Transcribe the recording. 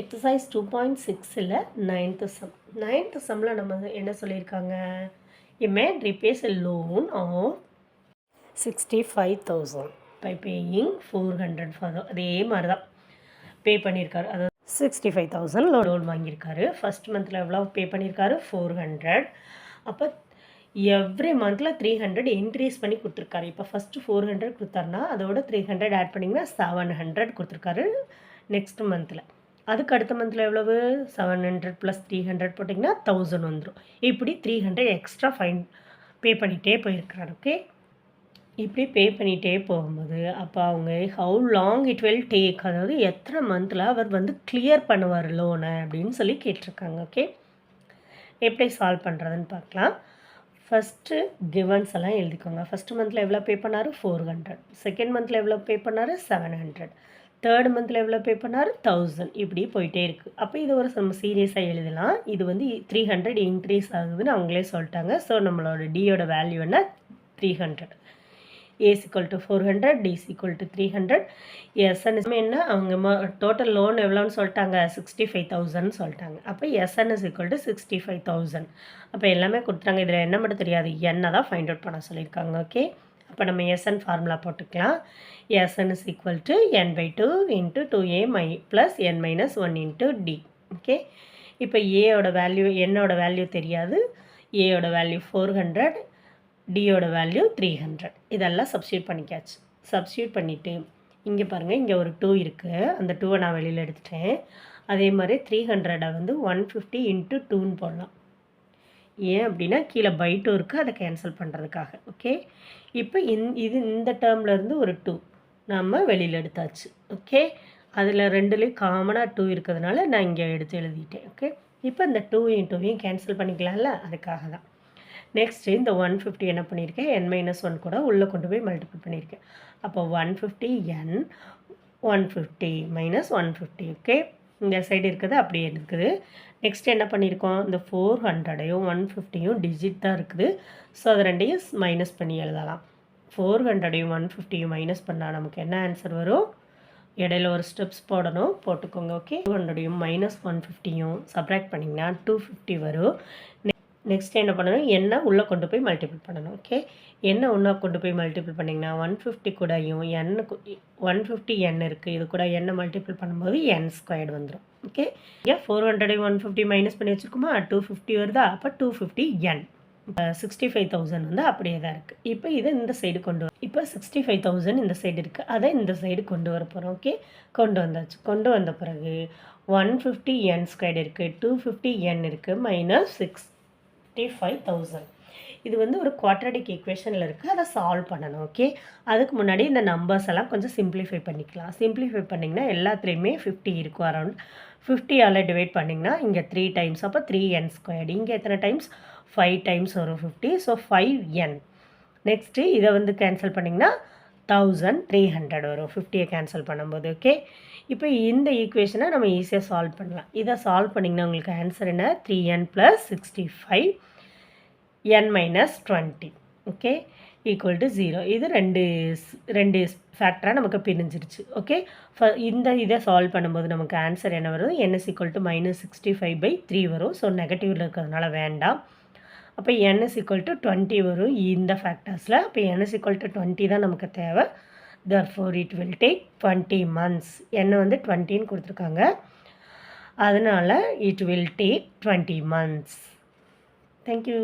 Exercise 2.6ல் 9th sum. 9th sumல நம்ம என்ன சொல்லியிருக்காங்க, a man repays a loan of 65,000 by paying 400 for the அதே மாதிரி தான் பே பண்ணியிருக்காரு. அதாவது 65,000 லோன் வாங்கியிருக்காரு. ஃபஸ்ட் மந்தில் எவ்வளோ பே பண்ணியிருக்காரு, 400. அப்போ எவ்ரி மந்தில் 300 இன்க்ரீஸ் பண்ணி கொடுத்துருக்காரு. இப்போ ஃபஸ்ட்டு 400 கொடுத்தாருனா அதோட 300 ஆட் பண்ணிங்கன்னா 700 கொடுத்துருக்காரு நெக்ஸ்ட் மந்தில். அதுக்கு அடுத்த மந்தில் எவ்வளவு, 700 + 300 போட்டிங்கன்னா 1000 வந்துடும். இப்படி 300 எக்ஸ்ட்ரா ஃபைன் பே பண்ணிகிட்டே போயிருக்கிறாரு. ஓகே, இப்படி பே பண்ணிகிட்டே போகும்போது அப்போ அவங்க how long it will take, அதாவது எத்தனை மந்தில் அவர் வந்து கிளியர் பண்ணுவார் லோனை அப்படின்னு சொல்லி கேட்டிருக்காங்க. ஓகே, எப்படி சால்வ் பண்ணுறதுன்னு பார்க்கலாம். ஃபஸ்ட்டு கிவன்ஸ் எல்லாம் எழுதிக்கோங்க. ஃபஸ்ட்டு மந்தில் எவ்வளோ பே பண்ணார், 400. செகண்ட் மந்தில் எவ்வளோ பே பண்ணார், 700. தேர்ட் மந்தில் எவ்வளோ பே பண்ணார், 1000. இப்படி போயிட்டே இருக்குது. அப்போ இது ஒரு நம்ம சீரியஸாக எழுதலாம். இது வந்து 300 இன்க்ரீஸ் ஆகுதுன்னு அவங்களே சொல்லிட்டாங்க. ஸோ நம்மளோட டியோட வேல்யூ என்ன, 300. A is equal to 400, D is equal to 300. SN என்ன, அவங்க டோட்டல் லோன் எவ்வளோன்னு சொல்லிட்டாங்க, 65,000 சொல்லிட்டாங்க. அப்போ SN is equal to 65,000. அப்போ எல்லாமே கொடுத்துட்டாங்க. இதில் என்ன மட்டும் தெரியாது, என்ன தான் ஃபைண்ட் அவுட் பண்ண சொல்லியிருக்காங்க. ஓகே, அப்போ நம்ம SN ஃபார்முலா போட்டுக்கலாம். SN is equal to n/2 into 2a plus n minus 1 into d. Okay, இப்போ ஏயோட வேல்யூ, என்னோட வேல்யூ தெரியாது. ஏயோட வேல்யூ 400, டியோட வேல்யூ 300. இதெல்லாம் சப்ஸ்டியூட் பண்ணிக்காச்சு. சப்ஸ்டியூட் பண்ணிவிட்டு இங்கே பாருங்கள், இங்கே ஒரு 2 இருக்குது. அந்த 2வை நான் வெளியில் எடுத்துட்டேன். அதே மாதிரி 300 வந்து 150 into 2ன்னு போடலாம். ஏன் அப்படின்னா கீழே பை 2 இருக்குது, அதை கேன்சல் பண்ணுறதுக்காக. ஓகே, இப்போ இந்த டேர்ம்லேருந்து ஒரு 2 நம்ம வெளியில் எடுத்தாச்சு. ஓகே, அதில் ரெண்டுலேயும் காமனாக 2 இருக்கிறதுனால நான் இங்கே எடுத்து எழுதிட்டேன். ஓகே, இப்போ இந்த 2 2வையும் கேன்சல் பண்ணிக்கலாம்ல, அதுக்காக தான். நெக்ஸ்ட்டு இந்த 150 என்ன பண்ணியிருக்கேன், n-1 கூட உள்ளே கொண்டு போய் மல்டிபிள் பண்ணியிருக்கேன். அப்போ 150 n 150 - 150. ஓகே, இந்த சைடு இருக்குது அப்படியே இருக்குது. நெக்ஸ்ட் என்ன பண்ணியிருக்கோம், இந்த 400ஐயும் 150யும் டிஜிட் தான் இருக்குது. ஸோ அதை ரெண்டையும் மைனஸ் பண்ணி எழுதலாம். 400ஐயும் 150யும் மைனஸ் பண்ணால் நமக்கு என்ன ஆன்சர் வரும், இடையில ஒரு ஸ்டெப்ஸ் போடணும், போட்டுக்கோங்க. ஓகே, 200ஐயும் -150யும் சப்ராக்ட் பண்ணிங்கன்னா 250 வரும். நெக்ஸ்ட் என்ன பண்ணணும், என்ன உள்ளே கொண்டு போய் மல்டிபிள் பண்ணணும். ஓகே, என்ன உள்ளே கொண்டு போய் மல்டிபிள் பண்ணிங்கன்னா 150 கூடயும் எண்ணுக்கு 150 எண் இருக்குது, இது கூட எண்ணை மல்டிபிள் பண்ணும்போது n² வந்துடும். ஓகே, ஏன் 400 150 மைனஸ் பண்ணி வச்சுருக்குமா, 250 வருதா, அப்போ 250 n. 65,000 வந்து அப்படியே தான் இருக்குது. இப்போ இதை இந்த சைடு கொண்டு வரும். இப்போ 65,000 இந்த சைடு இருக்குது, அதை இந்த சைடு கொண்டு வர போகிறோம். ஓகே, கொண்டு வந்தாச்சு. கொண்டு வந்த பிறகு 150 n² இருக்குது, 250 n இருக்குது, -65,000. இது வந்து ஒரு குவாட்ரடிக் ஈக்குவேஷனில் இருக்குது, அதை சால்வ் பண்ணணும். ஓகே, அதுக்கு முன்னாடி இந்த நம்பர்ஸ் எல்லாம் கொஞ்சம் சிம்பிளிஃபை பண்ணிக்கலாம். சிம்பிளிஃபை பண்ணிங்கன்னா எல்லாத்துலேயுமே 50 இருக்கும். அரௌண்ட் 50ஆல் டிவைட் பண்ணிங்கன்னா இங்கே 3 டைம்ஸ், அப்போ 3n². இங்கே எத்தனை டைம்ஸ், 5 டைம்ஸ் வரும் 50. So 5n. நெக்ஸ்ட்டு இதை வந்து கேன்சல் பண்ணிங்கன்னா 1300 வரும் 50யை கேன்சல் பண்ணும்போது. ஓகே, இப்போ இந்த ஈக்குவேஷனை நம்ம ஈஸியாக சால்வ் பண்ணலாம். இதை சால்வ் பண்ணிங்கன்னா உங்களுக்கு ஆன்சர் என்ன, 3n + 65 n - 20. Okay, equal to 0. இது ரெண்டு ஃபேக்டராக நமக்கு பிரிஞ்சிருச்சு. ஓகே, இதை சால்வ் பண்ணும்போது நமக்கு ஆன்சர் என்ன வரும், n is equal to -65/3 வரும். ஸோ நெகட்டிவில் இருக்கிறதுனால வேண்டாம். அப்போ n is equal to 20 வரும் இந்த ஃபேக்டர்ஸில். அப்போ n is equal to 20 தான் நமக்கு தேவை. therefore it will take 20 months. n வந்து 20ன்னு கொடுத்துருக்காங்க, அதனால் it will take 20 months. Thank you.